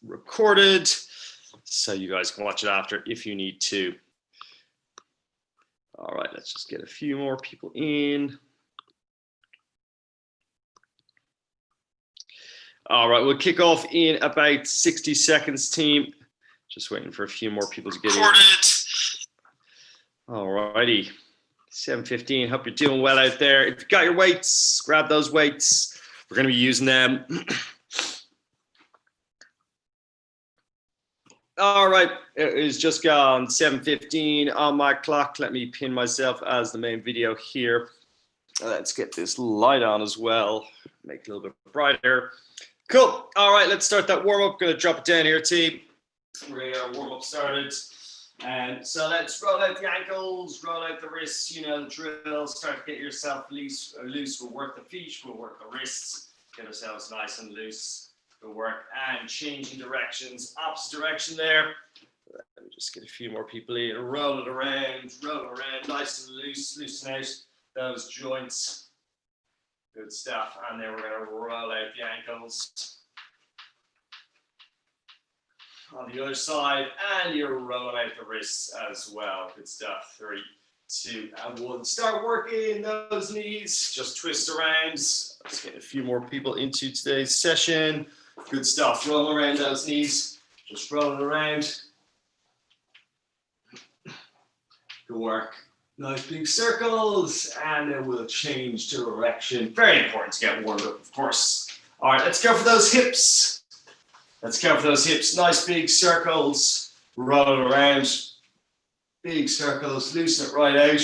recorded, so you guys can watch it after if you need to. All right, let's just get a few more people in. All right, we'll kick off in about 60 seconds, team. Just waiting for a few more people to get in. All righty, 7:15. Hope you're doing well out there. If you got your weights, grab those weights. We're going to be using them. All right, it is just gone 7:15 on my clock. Let me pin myself as the main video here. Let's get this light on as well. Make it a little bit brighter. Cool. All right, let's start that warm up. Going to drop it down here, team. We're going to warm up started. And so let's roll out the ankles, roll out the wrists, you know the drill. Start to get yourself loose. We'll work the feet, we'll work the wrists. Get ourselves nice and loose. Good work. And changing directions, opposite direction there. Let me just get a few more people in. Roll it around, nice and loose. Loosen out those joints. Good stuff. And then we're going to roll out the ankles. On the other side, and you're rolling out the wrists as well. Good stuff. 3, 2, and 1. Start working those knees. Just twist around. Let's get a few more people into today's session. Good stuff. Rolling around those knees. Just rolling around. Good work. Nice big circles, and then we'll change direction. Very important to get warmed up, of course. All right, let's go for those hips. Let's go for those hips. Nice big circles. Roll it around. Big circles. Loosen it right out.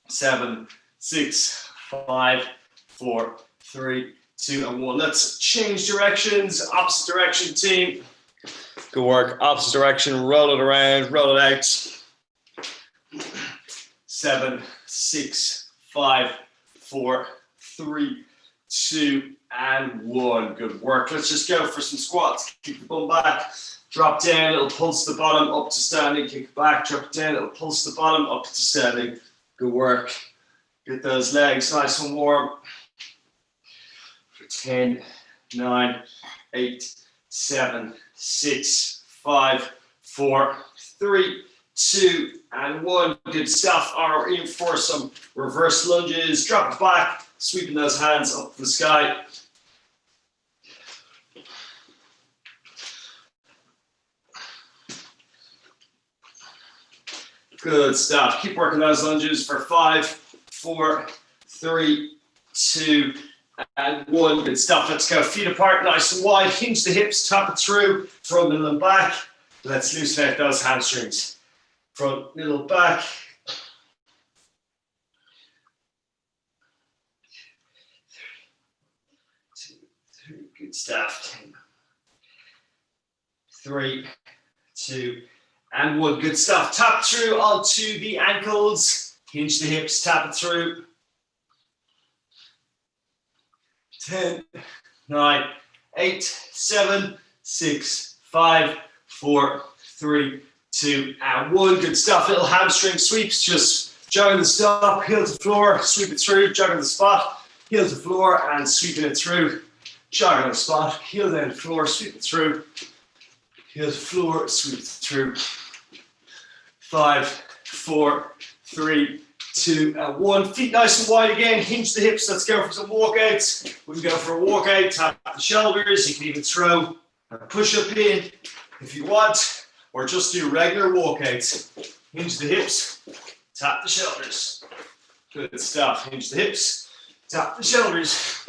7, 6, 5, 4, 3, 2, and 1. Let's change directions. Opposite direction, team. Good work. Opposite direction. Roll it around. Roll it out. 7, 6, 5, 4, 3, 2, and 1. Good work. Let's just go for some squats. Kick the bum back. Drop down. It'll pulse the bottom up to standing. Kick it back. Drop it down. It'll pulse the bottom up to standing. Good work. Get those legs nice and warm. For 10, 9, 8, 7, 6, 5, 4, 3, 2, and 1. Good stuff. Are in for some reverse lunges. Drop it back. Sweeping those hands up to the sky. Good stuff. Keep working those lunges for 5, 4, 3, 2, and 1. Good stuff. Let's go. Feet apart, nice and wide. Hinge the hips, tap it through. Front, middle, and back. Let's loosen out those hamstrings. Front, middle, back. Good stuff. 10, 3, 2, and 1. Good stuff. Tap through onto the ankles. Hinge the hips, tap it through. 10, 9, 8, 7, 6, 5, 4, 3, 2, and 1. Good stuff. Little hamstring sweeps. Just jogging the stop, heel to floor, sweep it through, jogging the spot, heel to floor, and sweeping it through. Jog on the spot, heel down the floor, sweep it through. Heel to floor, sweep it through. 5, 4, 3, 2, and 1. Feet nice and wide again. Hinge the hips. Let's go for some walkouts. We can go for a walkout. Tap the shoulders. You can even throw a push-up in if you want, or just do regular walkouts. Hinge the hips. Tap the shoulders. Good stuff. Hinge the hips. Tap the shoulders.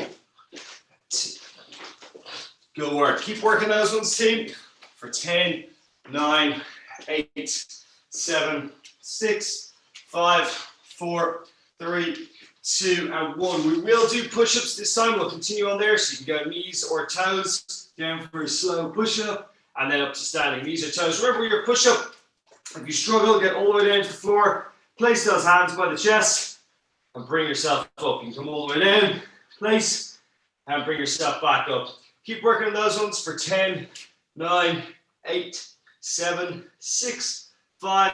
Good work. Keep working those ones, team. For 10, 9, 8, 7, 6, 5, 4, 3, 2, and 1. We will do push-ups this time. We'll continue on there. So you can go knees or toes. Down for a slow push-up. And then up to standing. Knees or toes. Remember your push-up. If you struggle, get all the way down to the floor. Place those hands by the chest. And bring yourself up. You can come all the way down. Place. And bring yourself back up. Keep working on those ones for 10, 9, 8, 7, 6, 5,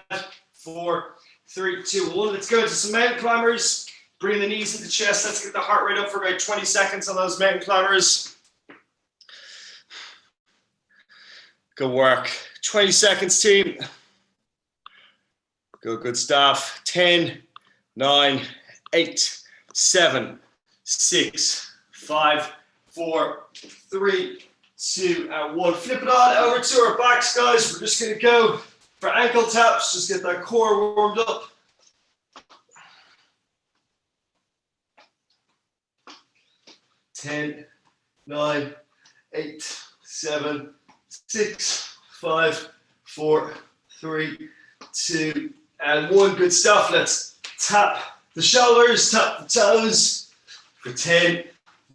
4, 3, 2, 1. Let's go to some mountain climbers. Bring the knees to the chest. Let's get the heart rate up for about 20 seconds on those mountain climbers. Good work. 20 seconds, team. Good stuff. 10, 9, 8, 7, 6, 5, 4, 3, 2, and 1. Flip it on over to our backs, guys. We're just going to go for ankle taps. Just get that core warmed up. Ten, 9, 8, 7, 6, 5, 4, 3, 2, and 1. Good stuff. Let's tap the shoulders, tap the toes for 10,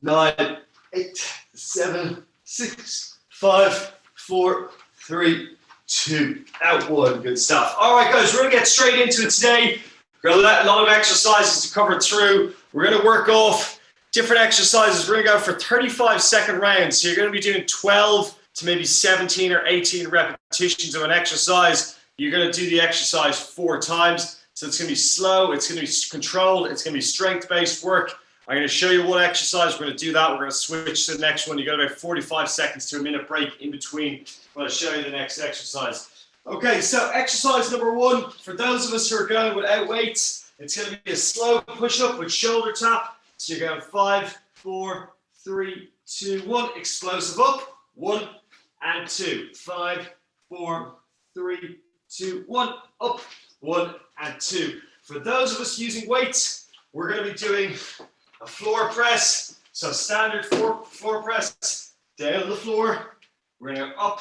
9, 8, 7, 6, 5, 4, 3, 2, and 1. Good stuff. All right, guys, we're going to get straight into it today. We've got a lot of exercises to cover through. We're going to work off different exercises. We're going to go for 35-second rounds. So you're going to be doing 12 to maybe 17 or 18 repetitions of an exercise. You're going to do the exercise 4 times. So it's going to be slow, it's going to be controlled, it's going to be strength-based work. I'm going to show you one exercise. We're going to do that. We're going to switch to the next one. You got about 45 seconds to a minute break in between while I show you the next exercise. Okay, so exercise number 1, for those of us who are going without weights, it's going to be a slow push-up with shoulder tap. So you're going 5, 4, 3, 2, 1. Explosive up. 1 and 2. 5, 4, 3, 2, 1. Up. 1 and 2. For those of us using weights, we're going to be doing a floor press. So standard floor press. Down on the floor. We're going to go up.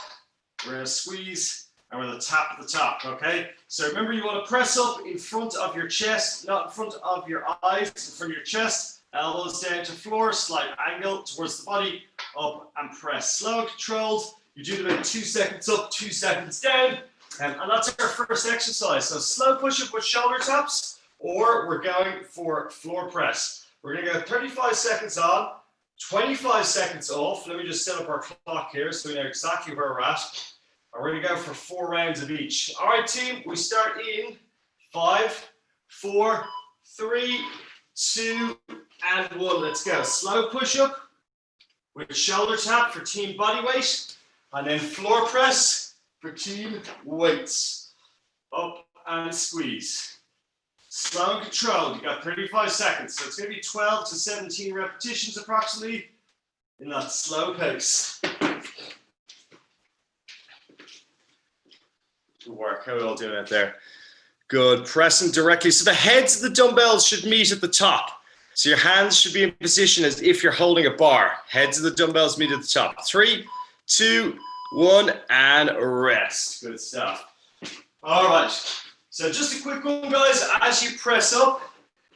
We're going to squeeze. And we're going to tap at the top. Okay? So remember, you want to press up in front of your chest, not in front of your eyes, in front of your chest. Elbows down to floor, slight angle towards the body, up and press. Slow and controlled. You do it about 2 seconds up, 2 seconds down. And that's our first exercise. So slow push-up with shoulder taps, or we're going for floor press. We're going to go 35 seconds on, 25 seconds off. Let me just set up our clock here so we know exactly where we're at. And we're going to go for 4 rounds of each. All right, team, we start in 5, 4, 3, 2, and 1. Let's go. Slow push-up with shoulder tap for team body weight, and then floor press for team weights. Up and squeeze. Slow and controlled. You got 35 seconds, so it's going to be 12 to 17 repetitions approximately in that slow pace. Good work. How are we all doing out there? Good. Pressing directly. So the heads of the dumbbells should meet at the top. So your hands should be in position as if you're holding a bar. Heads of the dumbbells meet at the top. 3, 2, 1, and rest. Good stuff. All right. So just a quick one, guys. As you press up,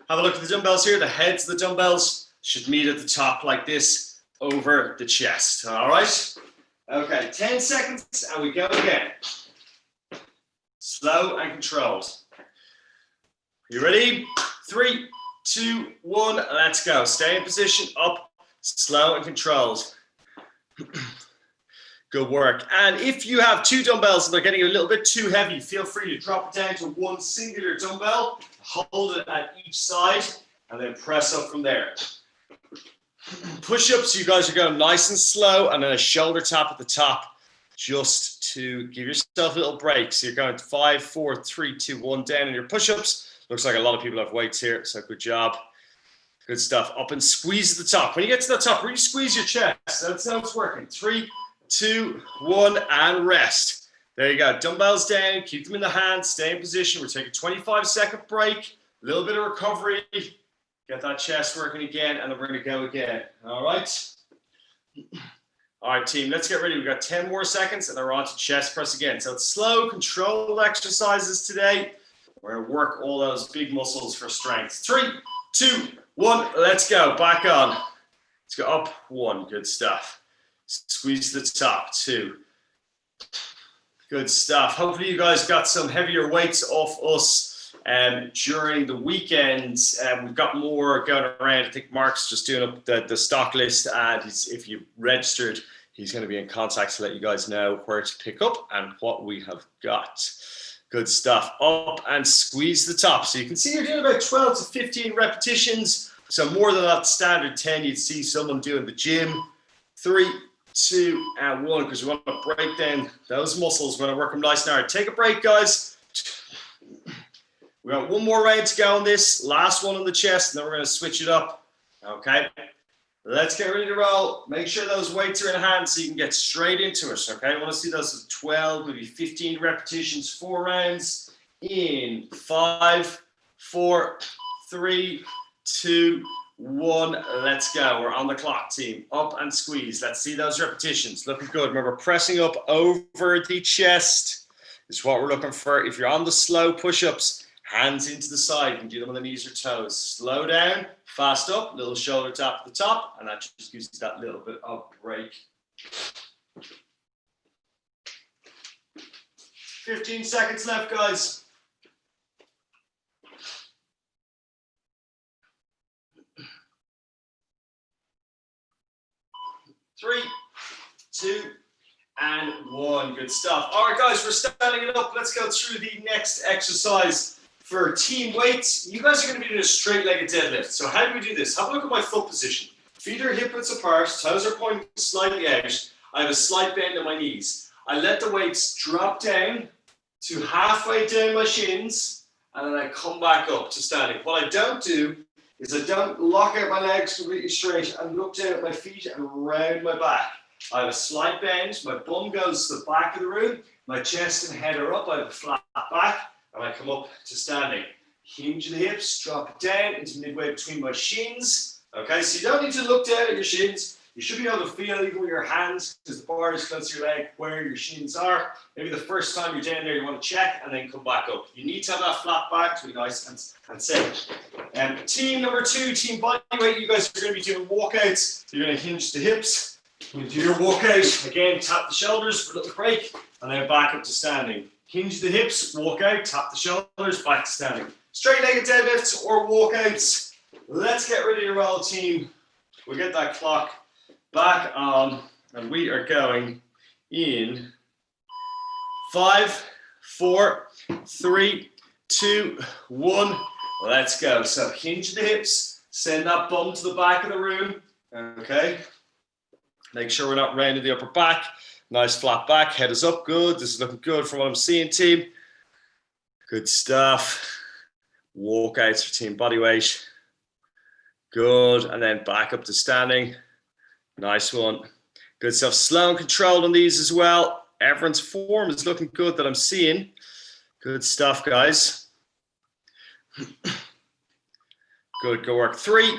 have a look at the dumbbells here. The heads of the dumbbells should meet at the top like this over the chest. All right. Okay. 10 seconds, and we go again. Slow and controlled. You ready? 3, 2, 1, let's go. Stay in position, up, slow and controlled. Good work. And if you have 2 dumbbells and they're getting a little bit too heavy, feel free to drop it down to 1 singular dumbbell, hold it at each side, and then press up from there. Push-ups, you guys are going nice and slow, and then a shoulder tap at the top, just to give yourself a little break. So you're going 5, 4, 3, 2, 1 down in your push-ups. Looks like a lot of people have weights here, so good job. Good stuff. Up and squeeze at the top. When you get to the top, really squeeze your chest. That's how it's working. 3, 2, 1, and rest. There you go. Dumbbells down. Keep them in the hand. Stay in position. We're taking a 25-second break. A little bit of recovery. Get that chest working again, and then we're going to go again. All right? All right, team, let's get ready. We've got 10 more seconds, and then we're on to chest press again. So it's slow, controlled exercises today. We're going to work all those big muscles for strength. 3, 2, 1, let's go. Back on. Let's go up. 1, good stuff. Squeeze the top. 2. Good stuff. Hopefully you guys got some heavier weights off us during the weekends. We've got more going around. I think Mark's just doing up the stock list, and if you registered, he's going to be in contact to let you guys know where to pick up and what we have got. Good stuff. Up and squeeze the top. So you can see you're doing about 12 to 15 repetitions. So more than that standard 10 you'd see someone doing the gym. 3, 2, and 1, because we want to break down those muscles. We're going to work them nice and hard. Take a break, guys. We got one more round to go on this. Last one on the chest, and then we're going to switch it up. Okay. Let's get ready to roll. Make sure those weights are in hand so you can get straight into it. Okay. I want to see those as 12, maybe 15 repetitions, 4 rounds. In 5, 4, 3, 2, 1. Let's go. We're on the clock, team. Up and squeeze. Let's see those repetitions. Looking good. Remember, pressing up over the chest is what we're looking for. If you're on the slow push-ups, hands into the side. You can do them on the knees or toes. Slow down, fast up, little shoulder tap at the top, and that just gives you that little bit of break. 15 seconds left, guys. 3, 2, and 1. Good stuff. All right, guys, we're standing it up. Let's go through the next exercise for team weights. You guys are going to be doing a straight-legged deadlift. So how do we do this? Have a look at my foot position. Feet are hip-widths apart. Toes are pointing slightly out. I have a slight bend in my knees. I let the weights drop down to halfway down my shins, and then I come back up to standing. What I don't do is I don't lock out my legs completely straight and look down at my feet and round my back. I have a slight bend, my bum goes to the back of the room, my chest and head are up, I have a flat back, and I come up to standing. Hinge the hips, drop it down into midway between my shins. Okay, so you don't need to look down at your shins. You should be able to feel even with your hands, because the bar is close to your leg, where your shins are. Maybe the first time you're down there, you want to check and then come back up. You need to have that flat back to be nice and safe. Team number 2, team bodyweight, you guys are going to be doing walkouts. So you're going to hinge the hips. When you do your walkout, again, tap the shoulders for a little break, and then back up to standing. Hinge the hips, walk out, tap the shoulders, back to standing. Straight-legged deadlifts or walkouts. Let's get ready to roll, team. We'll get that clock back on, and we are going in 5, 4, 3, 2, 1. Let's go. So hinge the hips, send that bum to the back of the room. Okay. Make sure we're not rounding the upper back. Nice flat back, head is up, good. This is looking good from what I'm seeing, team. Good stuff. Walkouts for team bodyweight. Good, and then back up to standing. Nice one. Good stuff. Slow and controlled on these as well. Everyone's form is looking good that I'm seeing. Good stuff, guys. Good, go work. 3,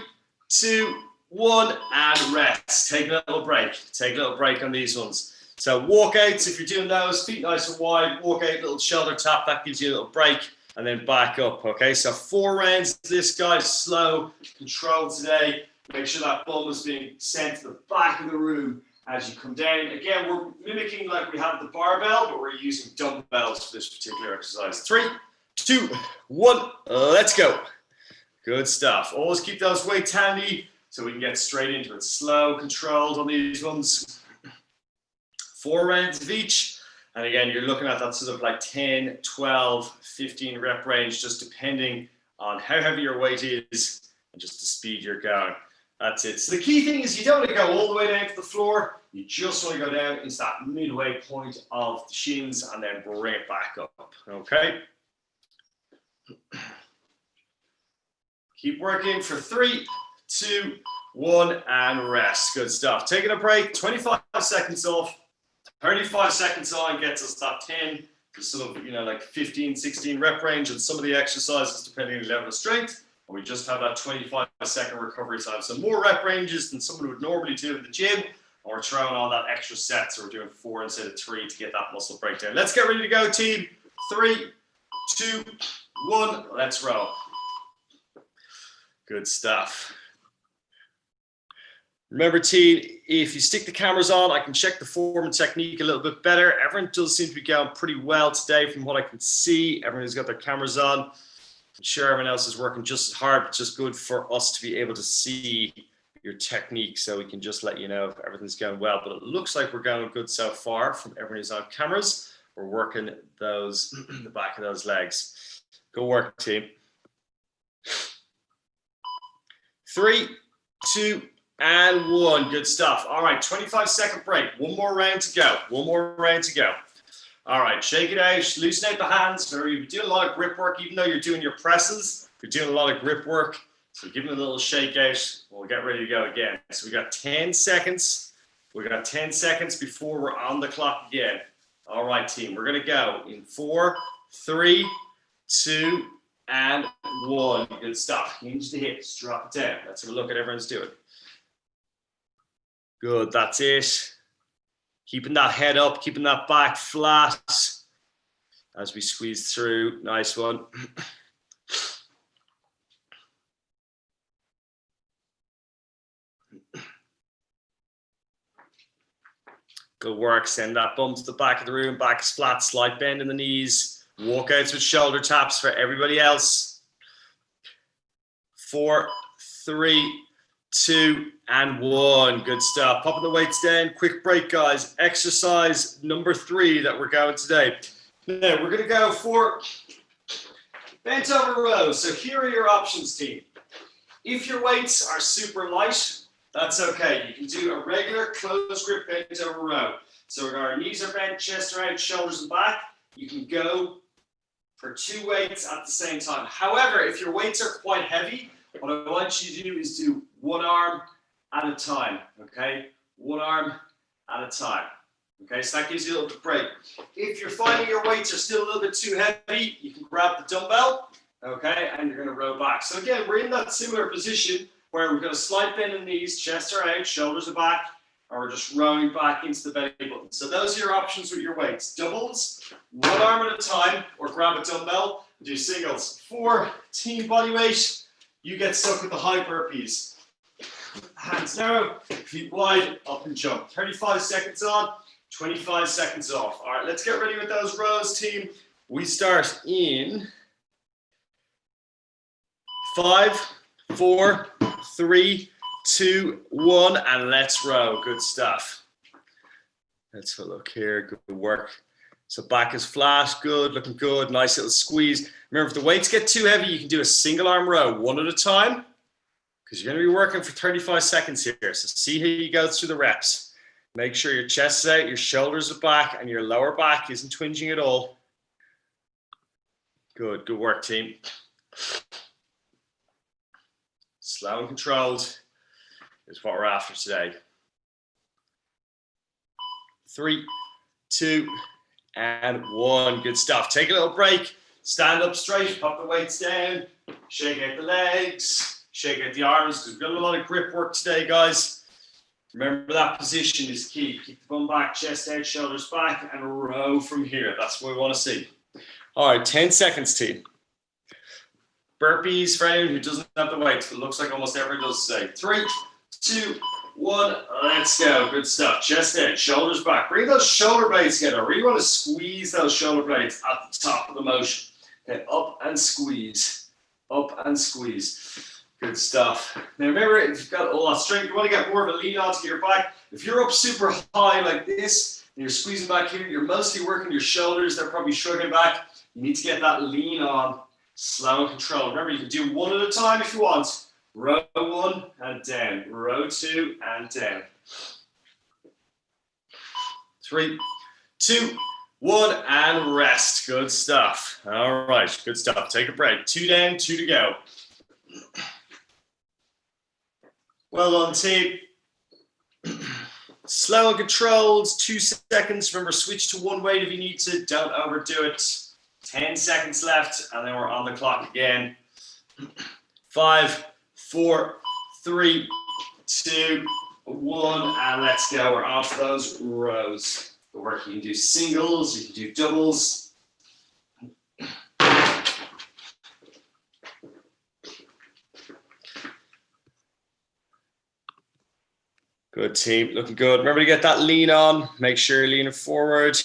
2, 1, and rest. Take a little break. Take a little break on these ones. So walkouts, if you're doing those, feet nice and wide, walk out, little shoulder tap, that gives you a little break, and then back up, okay? So 4 rounds, this guy's slow, controlled today. Make sure that bum is being sent to the back of the room as you come down. Again, we're mimicking like we have the barbell, but we're using dumbbells for this particular exercise. 3, 2, 1, let's go. Good stuff. Always keep those weights handy so we can get straight into it. Slow, controlled on these ones. 4 rounds of each. And again, you're looking at that sort of like 10, 12, 15 rep range, just depending on how heavy your weight is and just the speed you're going. That's it. So the key thing is you don't want to go all the way down to the floor. You just want to go down into that midway point of the shins and then bring it back up. Okay? Keep working for 3, 2, 1, and rest. Good stuff. Taking a break, 25 seconds off. 35 seconds on gets us that 10 to sort of, like 15, 16 rep range and some of the exercises depending on the level of strength. And we just have that 25-second recovery time. So more rep ranges than someone would normally do in the gym. And we're throwing on that extra set, so we're doing 4 instead of 3 to get that muscle breakdown. Let's get ready to go, team. 3, 2, 1, let's roll. Good stuff. Remember, team, if you stick the cameras on, I can check the form and technique a little bit better. Everyone does seem to be going pretty well today from what I can see. Everyone's got their cameras on. I'm sure everyone else is working just as hard, but just good for us to be able to see your technique so we can just let you know if everything's going well. But it looks like we're going good so far from everyone who's on cameras. We're working those, the back of those legs. Go work, team. 3, 2, and 1. Good stuff. All right, 25-second break. One more round to go. One more round to go. All right, shake it out. Loosen out the hands. You're doing a lot of grip work, even though you're doing your presses. You're doing a lot of grip work. So give them a little shake out. We'll get ready to go again. So we got 10 seconds. We got 10 seconds before we're on the clock again. All right, team. We're going to go in 4, 3, 2, and 1. Good stuff. Hinge the hips. Drop it down. Let's have a look at everyone's doing. Good. That's it. Keeping that head up. Keeping that back flat as we squeeze through. Nice one. Good work. Send that bum to the back of the room. Back is flat. Slight bend in the knees. Walkouts with shoulder taps for everybody else. 4, 3, 2, and 1. Good stuff. Popping the weights down. Quick break, guys. Exercise number 3 that we're going today. Now, we're going to go for bent over rows. So here are your options, team. If your weights are super light, that's okay. You can do a regular closed grip bent over row. So our knees are bent, chest are out, shoulders and back. You can go for 2 weights at the same time. However, if your weights are quite heavy, what I want you to do is do 1 arm at a time, okay? 1 arm at a time, okay? So that gives you a little bit of break. If you're finding your weights are still a little bit too heavy, you can grab the dumbbell, okay? And you're gonna row back. So again, we're in that similar position where we've got a slight bend in the knees, chest are out, shoulders are back, and we're just rowing back into the belly button. So those are your options with your weights. Doubles, 1 arm at a time, or grab a dumbbell, and do singles. For team body weight, you get stuck with the high burpees. Hands narrow, feet wide, up and jump. 35 seconds on, 25 seconds off. All right, let's get ready with those rows, team. We start in 5, 4, 3, 2, 1, and let's row. Good stuff. Let's have a look here. Good work. So back is flat. Good. Looking good. Nice little squeeze. Remember, if the weights get too heavy, you can do a single arm row, 1 at a time, because you're going to be working for 35 seconds here. So see how you go through the reps. Make sure your chest is out, your shoulders are back, and your lower back isn't twinging at all. Good. Good work, team. Slow and controlled is what we're after today. 3, 2, and 1. Good stuff. Take a little break. Stand up straight. Pop the weights down. Shake out the legs. Shake out the arms, because we've got a lot of grip work today, guys. Remember, that position is key. Keep the bum back, chest out, shoulders back, and row from here. That's what we want to see. All right, 10 seconds, team. Burpees for anyone who doesn't have the weights, but looks like almost everyone does today. 3, 2, 1, let's go. Good stuff. Chest out, shoulders back. Bring those shoulder blades together. Really want to squeeze those shoulder blades at the top of the motion. Okay, up and squeeze. Up and squeeze. Good stuff. Now remember, if you've got a lot of strength, you want to get more of a lean on to get your back. If you're up super high like this, and you're squeezing back here, you're mostly working your shoulders. They're probably shrugging back. You need to get that lean on. Slow and controlled. Remember, you can do 1 at a time if you want. Row 1 and down. Row 2 and down. 3, 2, 1, and rest. Good stuff. All right, good stuff. Take a break. 2 down, 2 to go. Well done, team. Slow and controlled. 2 seconds. Remember, switch to 1 weight if you need to. Don't overdo it. 10 seconds left, and then we're on the clock again. 5, 4, 3, 2, 1, and let's go. We're off those rows. Good work. You can do singles, you can do doubles. Good, team. Looking good. Remember to get that lean on. Make sure you're leaning forward.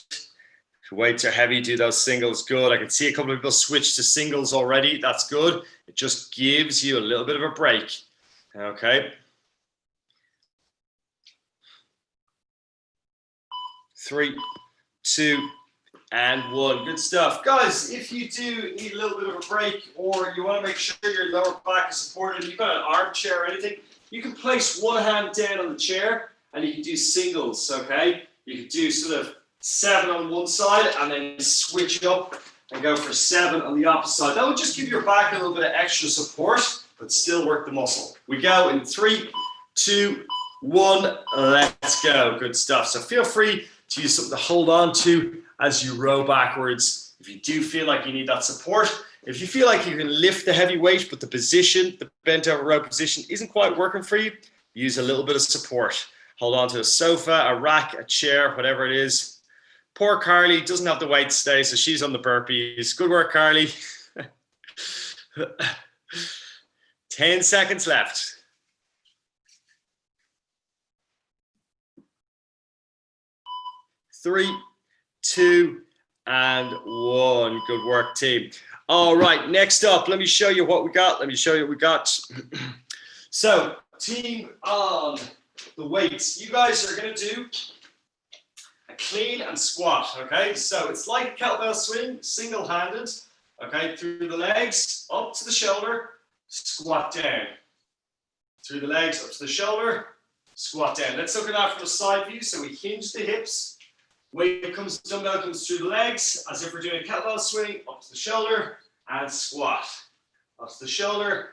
If your weights are heavy, do those singles. Good. I can see a couple of people switch to singles already. That's good. It just gives you a little bit of a break. Okay. 3, 2, and 1. Good stuff. Guys, if you do need a little bit of a break, or you want to make sure your lower back is supported, you've got an armchair or anything, you can place one hand down on the chair and you can do singles, okay? You could do sort of 7 on one side and then switch up and go for 7 on the opposite side. That will just give your back a little bit of extra support, but still work the muscle. We go in 3, 2, 1, let's go. Good stuff. So feel free to use something to hold on to as you row backwards. If you do feel like you need that support, if you feel like you can lift the heavy weight, but the position, the bent over row position isn't quite working for you, use a little bit of support. Hold on to a sofa, a rack, a chair, whatever it is. Poor Carly doesn't have the weight to stay, so she's on the burpees. Good work, Carly. 10 seconds left. 3, 2, and 1. Good work, team. All right, next up, let me show you what we got. So, team on the weights. You guys are going to do a clean and squat, okay? So it's like a kettlebell swing, single-handed, okay? Through the legs, up to the shoulder, squat down. Through the legs, up to the shoulder, squat down. Let's look at that from a side view. So we hinge the hips. Weight comes, dumbbell comes through the legs, as if we're doing a kettlebell swing, up to the shoulder, and squat. Up to the shoulder,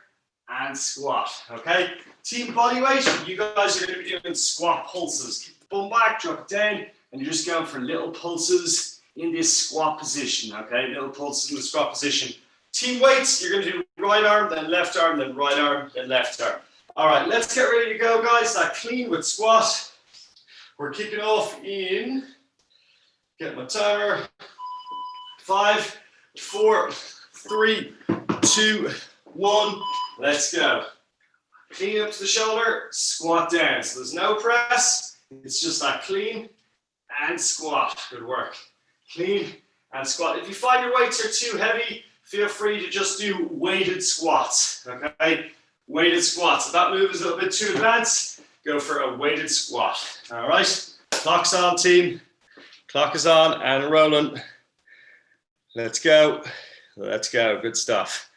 and squat, okay? Team body weight, you guys are going to be doing squat pulses. Keep the bum back, drop it down, and you're just going for little pulses in this squat position, okay? Little pulses in the squat position. Team weights, you're going to do right arm, then left arm, then right arm, then left arm. All right, let's get ready to go, guys. That clean with squat. We're kicking off in, get my timer, 5, 4, 3, 2, 1, let's go. Clean up to the shoulder, squat down. So there's no press, it's just that clean and squat. Good work. Clean and squat. If you find your weights are too heavy, feel free to just do weighted squats, okay? Weighted squats. If that move is a little bit too advanced, go for a weighted squat. All right, clock's on, team. Clock is on and rolling. Let's go. Let's go. Good stuff.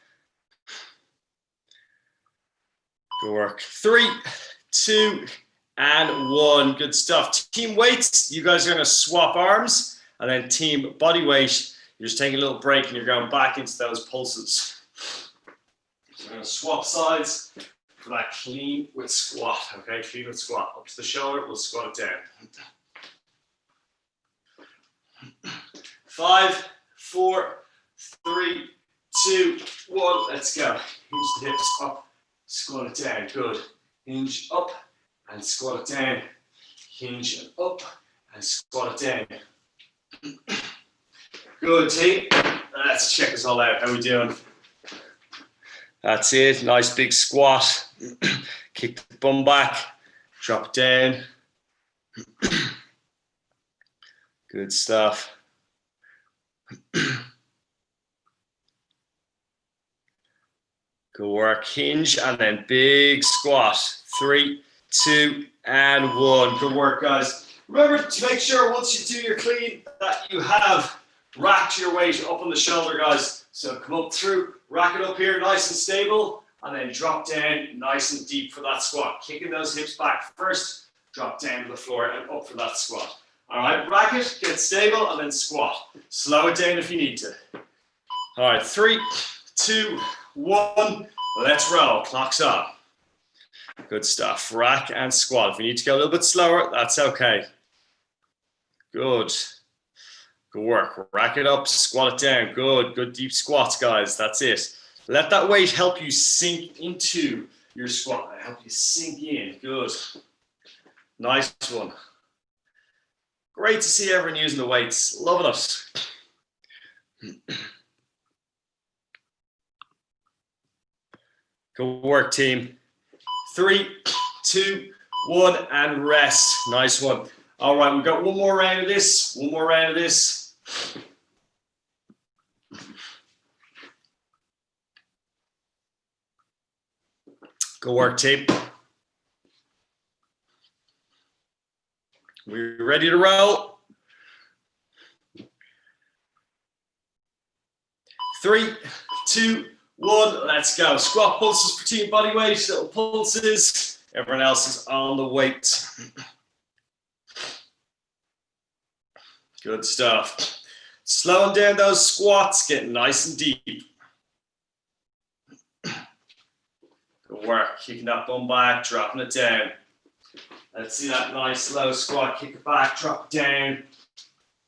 Good work. 3, 2, and 1. Good stuff. Team weights, you guys are going to swap arms. And then team body weight, you're just taking a little break and you're going back into those pulses. So we're going to swap sides for that clean with squat. Okay, clean with squat. Up to the shoulder, we'll squat it down. 5, 4, 3, 2, 1. Let's go. Hinge the hips up, squat it down. Good. Hinge up and squat it down. Hinge and up and squat it down. Good, team. Let's check this all out. How are we doing? That's it. Nice big squat. Kick the bum back. Drop it down. Good stuff. Good work. Hinge and then big squat. 3, 2, and 1. Good work, guys. Remember to make sure once you do your clean that you have racked your weight up on the shoulder, guys. So come up through, rack it up here nice and stable, and then drop down nice and deep for that squat. Kicking those hips back first, drop down to the floor and up for that squat. All right, rack it, get stable, and then squat. Slow it down if you need to. All right, 3, 2, 1, let's roll. Clock's on. Good stuff. Rack and squat. If you need to go a little bit slower, that's okay. Good. Good work. Rack it up, squat it down. Good. Good deep squats, guys. That's it. Let that weight help you sink into your squat. Help you sink in. Good. Nice one. Great to see everyone using the weights. Loving it. Good work, team. 3, 2, 1, and rest. Nice one. All right, we've got one more round of this. One more round of this. Good work, team. We're ready to roll. 3, 2, 1, let's go. Squat pulses for team body weight, little pulses. Everyone else is on the weight. Good stuff. Slowing down those squats, getting nice and deep. Good work. Kicking that bum back, dropping it down. Let's see that nice slow squat. Kick it back, drop it down,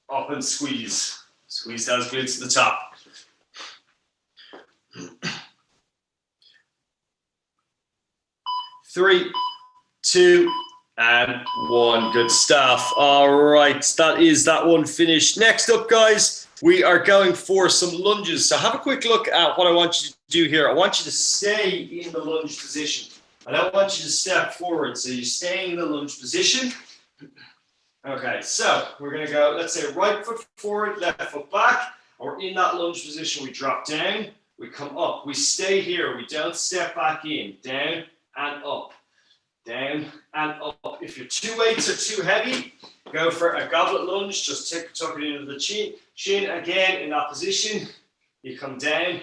up and squeeze. Squeeze those glutes to the top. 3, 2, and 1. Good stuff. All right, that is that one finished. Next up, guys, we are going for some lunges. So have a quick look at what I want you to do here. I want you to stay in the lunge position. I don't want you to step forward. So you're staying in the lunge position. Okay, so we're going to go, let's say right foot forward, left foot back. Or in that lunge position, we drop down, we come up. We stay here. We don't step back in. Down and up. Down and up. If your two weights are too heavy, go for a goblet lunge. Just tuck it into the chin. Again, in that position, you come down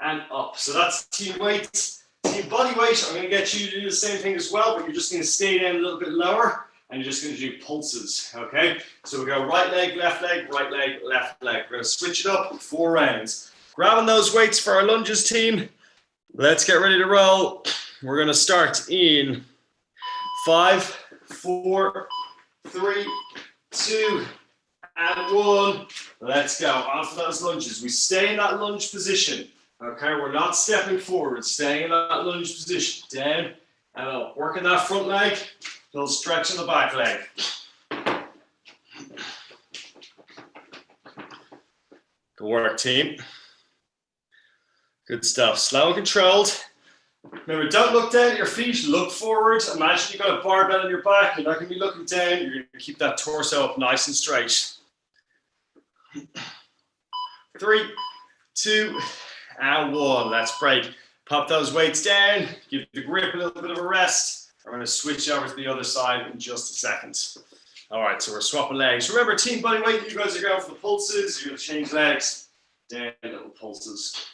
and up. So that's team weights. Team body weight, I'm going to get you to do the same thing as well, but you're just going to stay down a little bit lower, and you're just going to do pulses, okay? So we go right leg, left leg, right leg, left leg. We're going to switch it up 4 rounds. Grabbing those weights for our lunges, team. Let's get ready to roll. We're going to start in 5, 4, 3, 2, and 1. Let's go. On for those lunges. We stay in that lunge position. Okay, we're not stepping forward, staying in that lunge position. Down and up. Working that front leg, little stretch in the back leg. Good work, team. Good stuff. Slow and controlled. Remember, don't look down at your feet, look forward. Imagine you've got a barbell on your back. You're not going to be looking down. You're going to keep that torso up nice and straight. 3, 2, and 1. Let's break. Pop those weights down. Give the grip a little bit of a rest. We're going to switch over to the other side in just a second. All right, so we're swapping legs. Remember, team body weight, you guys are going for the pulses. You're going to change legs. Down, little pulses.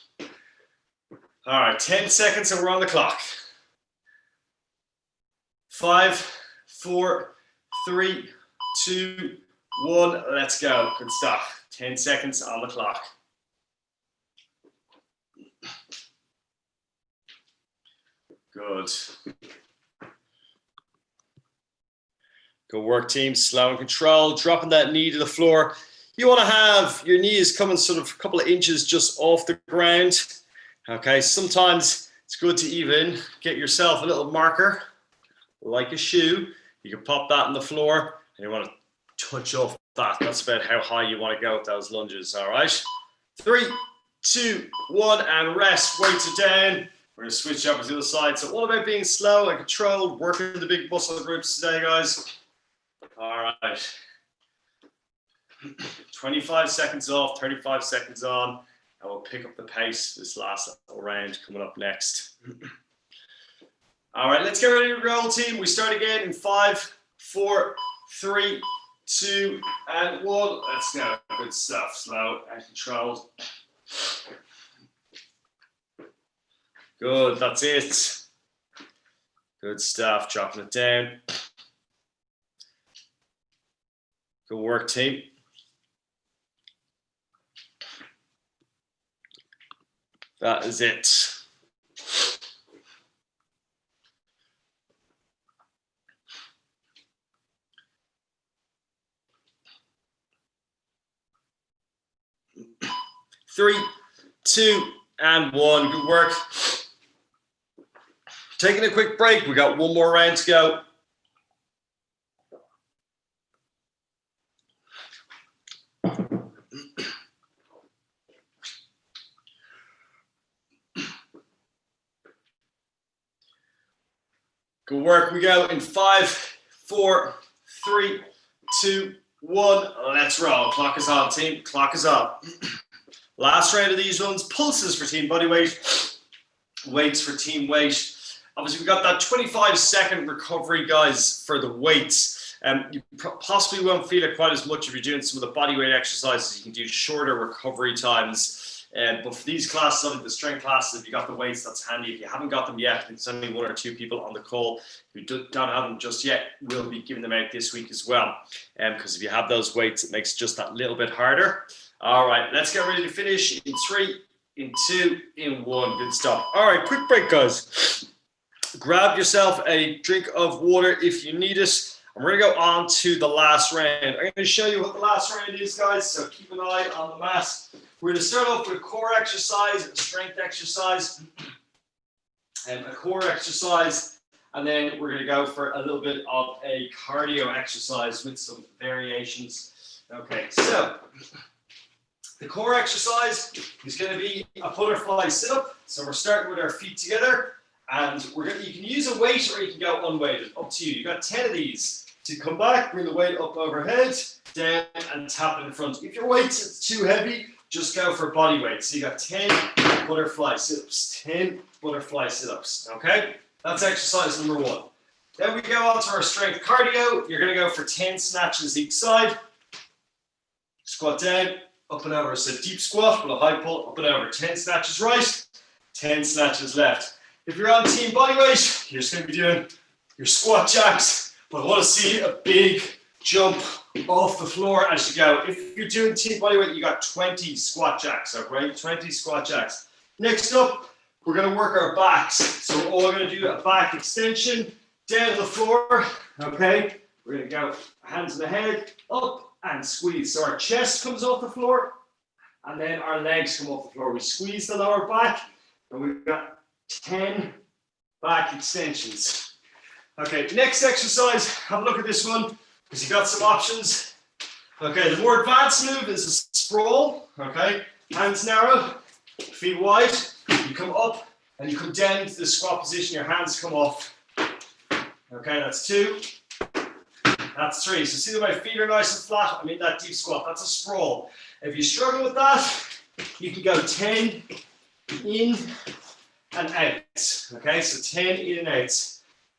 All right, 10 seconds and we're on the clock. 5, 4, 3, 2, 1. Let's go. Good stuff. 10 seconds on the clock. Good. Good work, team. Slow and controlled. Dropping that knee to the floor. You want to have your knees coming sort of a couple of inches just off the ground. Okay, sometimes it's good to even get yourself a little marker, like a shoe. You can pop that on the floor, and you want to touch off that. That's about how high you want to go with those lunges, all right? 3, 2, 1, and rest. Weights are down. We're going to switch over to the other side. So all about being slow and controlled, working the big muscle groups today, guys. All right. 25 seconds off, 35 seconds on. And we'll pick up the pace this last little round coming up next. All right, let's get ready to roll, team. We start again in 5, 4, 3, 2, and 1. Let's go. Good stuff. Slow and controlled. Good, that's it. Good stuff. Dropping it down. Good work, team. That is it. Three, 2, and 1. Good work. Taking a quick break. We got one more round to go. Good work. We go in 5, 4, 3, 2, 1. Let's roll. Clock is on, team. Clock is on. Last round of these ones. Pulses for team body weight. Weights for team weight. Obviously, we've got that 25-second recovery, guys, for the weights. You possibly won't feel it quite as much if you're doing some of the body weight exercises. You can do shorter recovery times. But for these classes, obviously the strength classes, if you got the weights, that's handy. If you haven't got them yet, there's only 1 or 2 people on the call who don't have them just yet. We'll be giving them out this week as well. Because if you have those weights, it makes it just that little bit harder. All right, let's get ready to finish in 3, in 2, in 1. Good stuff. All right, quick break, guys. Grab yourself a drink of water if you need it. And we're going to go on to the last round. I'm going to show you what the last round is, guys, so keep an eye on the mat. We're going to start off with a core exercise, a strength exercise, and a core exercise, and then we're going to go for a little bit of a cardio exercise with some variations. Okay, so the core exercise is going to be a butterfly sit-up. So we're starting with our feet together. And you can use a weight or you can go unweighted, up to you. You've got 10 of these. To come back, bring the weight up overhead, down and tap it in front. If your weight is too heavy, just go for body weight. So you got 10 butterfly sit-ups, 10 butterfly sit-ups, okay? That's exercise number 1. Then we go on to our strength cardio. You're gonna go for 10 snatches each side. Squat down, up and over. So deep squat with a high pull, up and over. 10 snatches right, 10 snatches left. If you're on team bodyweight, you're just going to be doing your squat jacks, but I want to see a big jump off the floor as you go. If you're doing team bodyweight, you got 20 squat jacks, okay? 20 squat jacks. Next up, we're going to work our backs. So we're all going to do a back extension down to the floor, okay? We're going to go hands on the head, up and squeeze. So our chest comes off the floor, and then our legs come off the floor. We squeeze the lower back, and we've got 10 back extensions. Okay, next exercise, have a look at this one because you got some options. Okay, the more advanced move is a sprawl. Okay, hands narrow, feet wide. You come up and you come down into the squat position. Your hands come off. Okay, that's 2. That's 3. So see that my feet are nice and flat. I'm in that deep squat. That's a sprawl. If you struggle with that, you can go 10 in and out. Okay, so 10 in and out.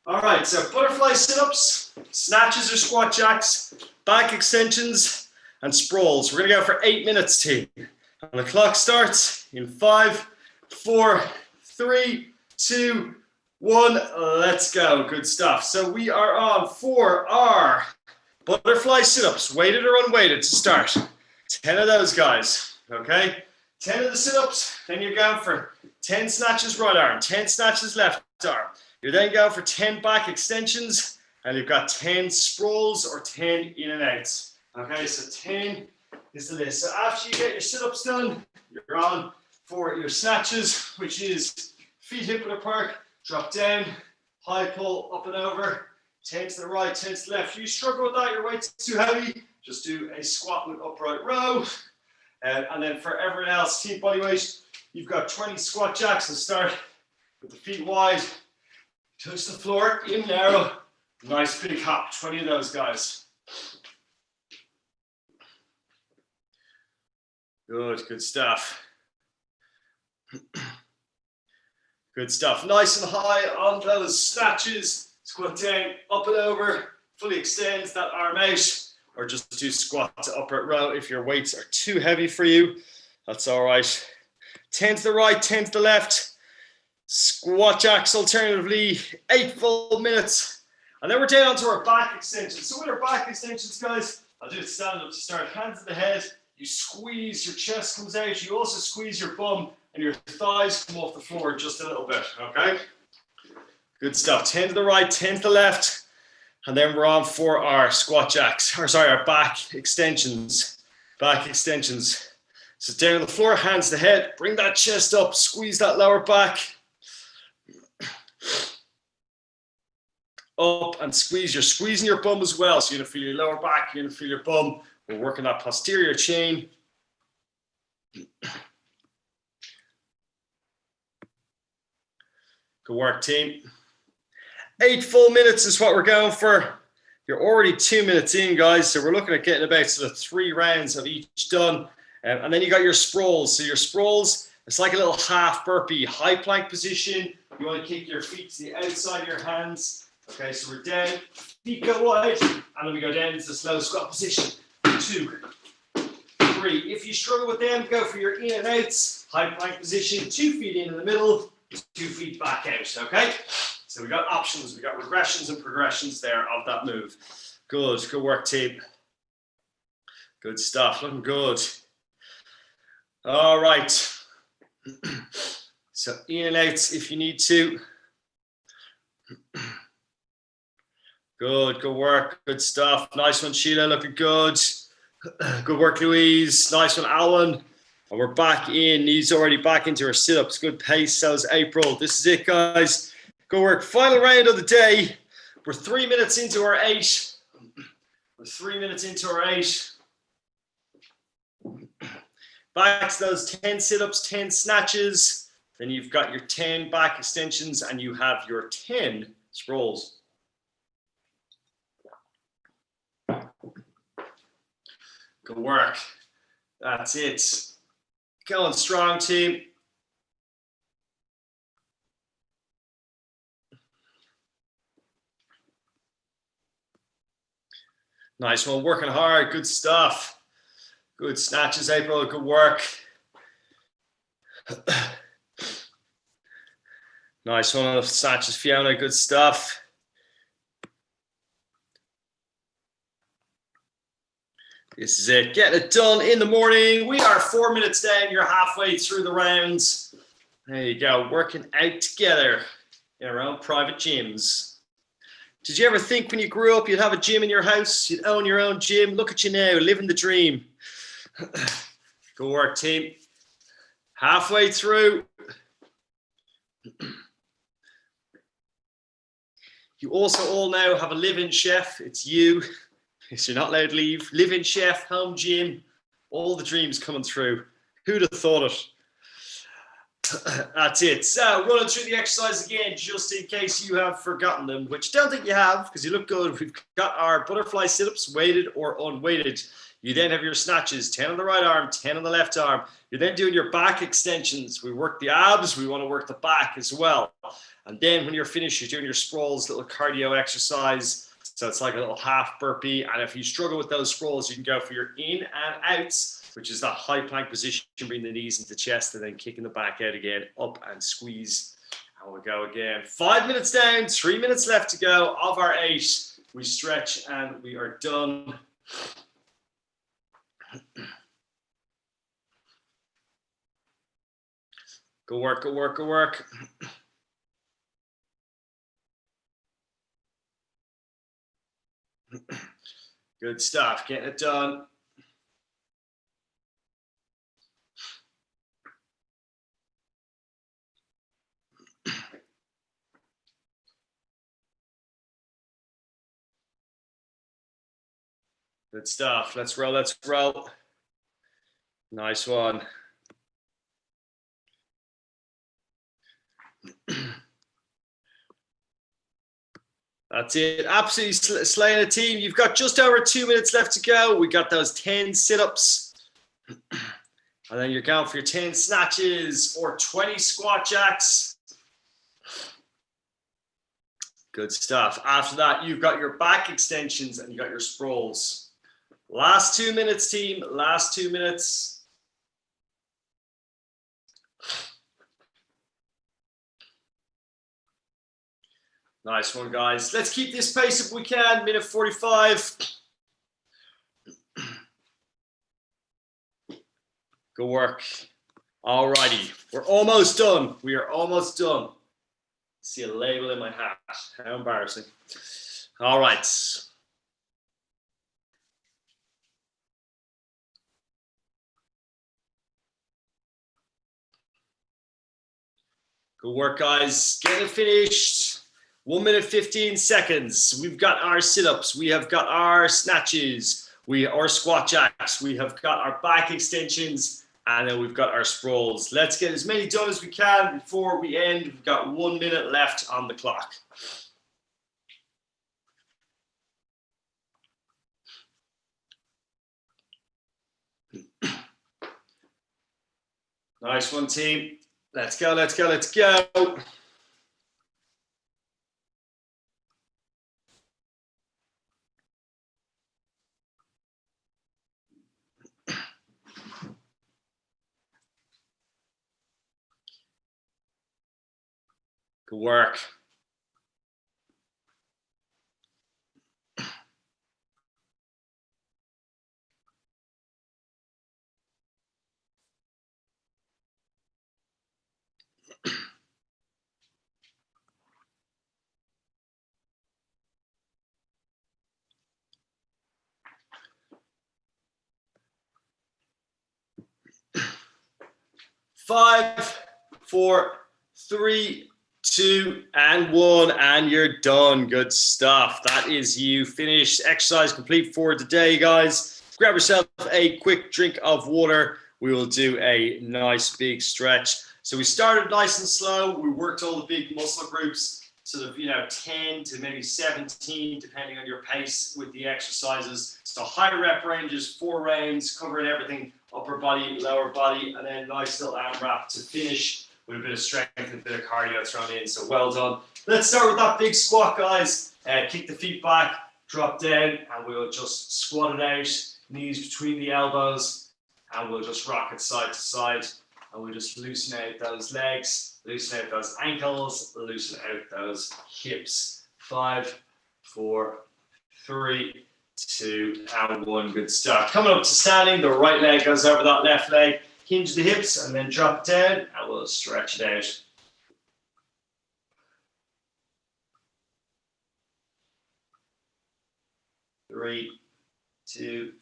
All right, so butterfly sit-ups, snatches or squat jacks, back extensions, and sprawls. We're going to go for 8 minutes, team. And the clock starts in 5, 4, 3, 2, 1. Let's go. Good stuff. So we are on for our butterfly sit-ups, weighted or unweighted to start. 10 of those guys, okay? 10 of the sit-ups, then you're going for 10 snatches right arm, 10 snatches left arm. You're then going for 10 back extensions, and you've got 10 sprawls or 10 in and outs. Okay, so 10 is the list. So after you get your sit-ups done, you're on for your snatches, which is feet hip width apart, drop down, high pull, up and over, 10 to the right, 10 to the left. If you struggle with that, your weight's too heavy, just do a squat with upright row. And then for everyone else, team bodyweight, you've got 20 squat jacks to start with the feet wide, touch the floor, in narrow, nice big hop, 20 of those guys. Good stuff. Good stuff. Nice and high on those snatches. Squat down, up and over, fully extend that arm out, or just do squat to upright row if your weights are too heavy for you. That's all right. 10 to the right, 10 to the left. Squat jacks alternatively, 8 full minutes. And then we're down to our back extensions. So with our back extensions, guys, I'll do it stand up to start. Hands to the head. You squeeze, your chest comes out. You also squeeze your bum and your thighs come off the floor just a little bit, okay? Good stuff. 10 to the right, 10 to the left. And then we're on for our squat jacks, our back extensions. Back extensions. So down on the floor, hands to the head. Bring that chest up, squeeze that lower back. Up and squeeze. You're squeezing your bum as well. So you're gonna feel your lower back, you're gonna feel your bum. We're working that posterior chain. Good work, team. 8 full minutes is what we're going for. You're already 2 minutes in, guys. So we're looking at getting about sort of 3 rounds of each done. And then you got your sprawls. So your sprawls, it's like a little half burpee, high plank position. You want to kick your feet to the outside of your hands. Okay, so we're down, feet go wide, and then we go down into the slow squat position. 2, 1, 3. If you struggle with them, go for your in and outs, high plank position, 2 feet in the middle, 2 feet back out, okay? So we got options, we got regressions and progressions there of that move. Good work, team. Good stuff, looking good. All right. So in and outs if you need to. Good work, good stuff. Nice one, Sheila, looking good. Good work, Louise. Nice one, Alan. And we're back in. He's already back into her sit-ups. Good pace, so is April. This is it, guys. Good work. Final round of the day. We're 3 minutes into our 8. We're 3 minutes into our 8. Back to those 10 sit-ups, 10 snatches. Then you've got your 10 back extensions and you have your 10 sprawls. Good work. That's it. Going strong, team. Nice one. Working hard. Good stuff. Good snatches, April. Good work. Nice one of snatches, Fiona. Good stuff. This is it. Getting it done in the morning. We are 4 minutes down. You're halfway through the rounds. There you go. Working out together in our own private gyms. Did you ever think when you grew up you'd have a gym in your house? You'd own your own gym? Look at you now, living the dream. Good work, team. Halfway through. You also all now have a live-in chef. It's you. So you're not allowed to leave. Live-in chef, home gym, all the dreams coming through. Who'd have thought it? That's it. So running through the exercise again, just in case you have forgotten them, which I don't think you have, because you look good. We've got our butterfly sit-ups, weighted or unweighted. You then have your snatches, 10 on the right arm, 10 on the left arm. You're then doing your back extensions. We work the abs. We want to work the back as well. And then when you're finished, you're doing your sprawls, little cardio exercise. So it's like a little half burpee. And if you struggle with those sprawls, you can go for your in and outs, which is that high plank position, bring the knees into the chest and then kicking the back out again, up and squeeze. And we'll go again. 5 minutes down, 3 minutes left to go of our 8. We stretch and we are done. Good work, good work, good work. Good stuff, getting it done. Good stuff, let's roll, let's roll. Nice one. That's it. Absolutely slaying a team. You've got just over 2 minutes left to go. We got those 10 sit-ups. And then you're going for your 10 snatches or 20 squat jacks. Good stuff. After that, you've got your back extensions and you got your sprawls. Last 2 minutes, team. Last 2 minutes. Nice one, guys. Let's keep this pace if we can. Minute 45. Good work. All righty. We're almost done. We are almost done. See a label in my hat. How embarrassing. All right. Good work, guys. Get it finished. 1 minute, 15 seconds. We've got our sit-ups. We have got our snatches. Our squat jacks. We have got our back extensions. And then we've got our sprawls. Let's get as many done as we can before we end. We've got 1 minute left on the clock. Nice one, team. Let's go, let's go, let's go. Good work. Five, 4, 3, 2, and 1, and you're done. Good stuff. That is you finished. Exercise complete for today, guys. Grab yourself a quick drink of water. We will do a nice big stretch. So we started nice and slow. We worked all the big muscle groups, sort of 10 to maybe 17, depending on your pace with the exercises. So high rep ranges, 4 rounds, covering everything, upper body, lower body, and then nice little AMRAP to finish with a bit of strength and a bit of cardio thrown in. So well done. Let's start with that big squat, guys. Kick the feet back, drop down, and we'll just squat it out, knees between the elbows, and we'll just rock it side to side. And we'll just loosen out those legs, loosen out those ankles, loosen out those hips. 5, 4, 3, 2, and 1. Good stuff. Coming up to standing, the right leg goes over that left leg. Hinge the hips and then drop it down, and we'll stretch it out. 3, 2,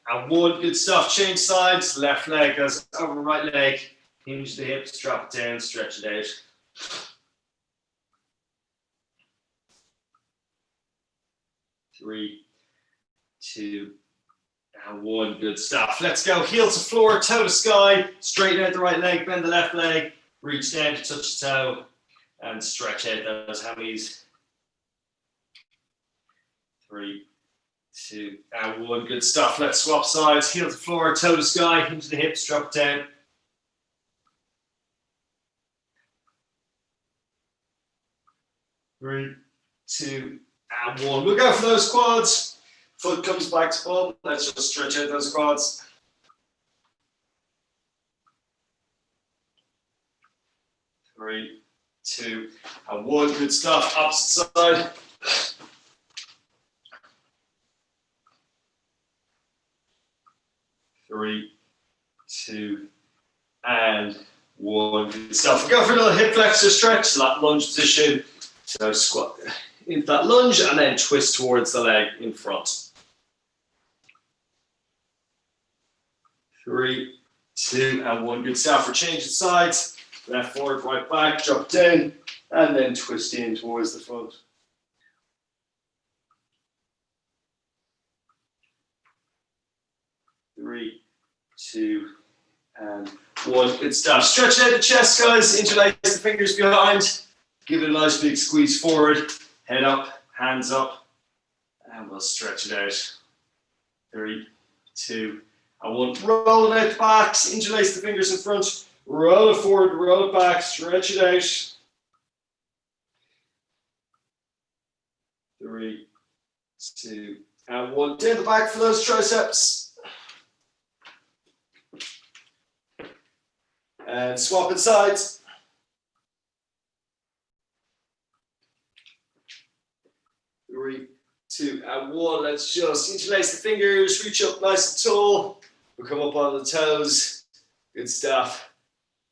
and 1. Good stuff. Change sides. Left leg goes over right leg. Hinge the hips, drop it down, stretch it out. 3, 2, and 1. Good stuff. Let's go. Heel to floor, toe to sky. Straighten out the right leg, bend the left leg. Reach down to touch the toe and stretch out those hammies. 3, 2, and 1. Good stuff. Let's swap sides. Heel to floor, toe to sky. Hinge the hips, drop it down. 3, 2, and 1. We'll go for those quads. Foot comes back to bum. Let's just stretch out those quads. 3, 2, and 1. Good stuff. Opposite side. 3, 2, and 1. Good stuff. We'll go for another hip flexor stretch. So that lunge position. So squat into that lunge and then twist towards the leg in front. 3, 2, and 1. Good stuff. We're changing sides. Left forward, right back, drop down, and then twist in towards the front. 3, 2, and 1. Good stuff. Stretch out the chest, guys. Interlace the fingers behind. Give it a nice big squeeze forward. Head up, hands up, and we'll stretch it out. 3, 2, and 1. Roll it out the backs. Interlace the fingers in front. Roll it forward, roll it back, stretch it out. 3, 2, and 1. Down the back for those triceps. And swap it sides. 3, 2, and 1. Let's just interlace the fingers, reach up nice and tall. We'll come up on the toes. Good stuff.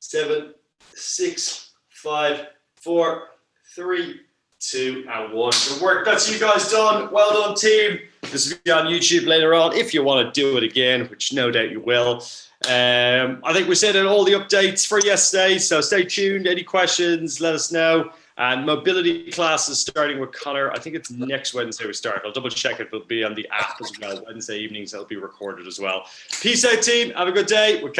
7, 6, 5, 4, 3, 2, and 1. Good work. That's you guys done. Well done, team. This will be on YouTube later on if you want to do it again, which no doubt you will. I think we said all the updates for yesterday, so stay tuned. Any questions, let us know. And mobility classes starting with Connor. I think it's next Wednesday we start. I'll double check it. It'll be on the app as well. Wednesday evenings, it'll be recorded as well. Peace out, team. Have a good day.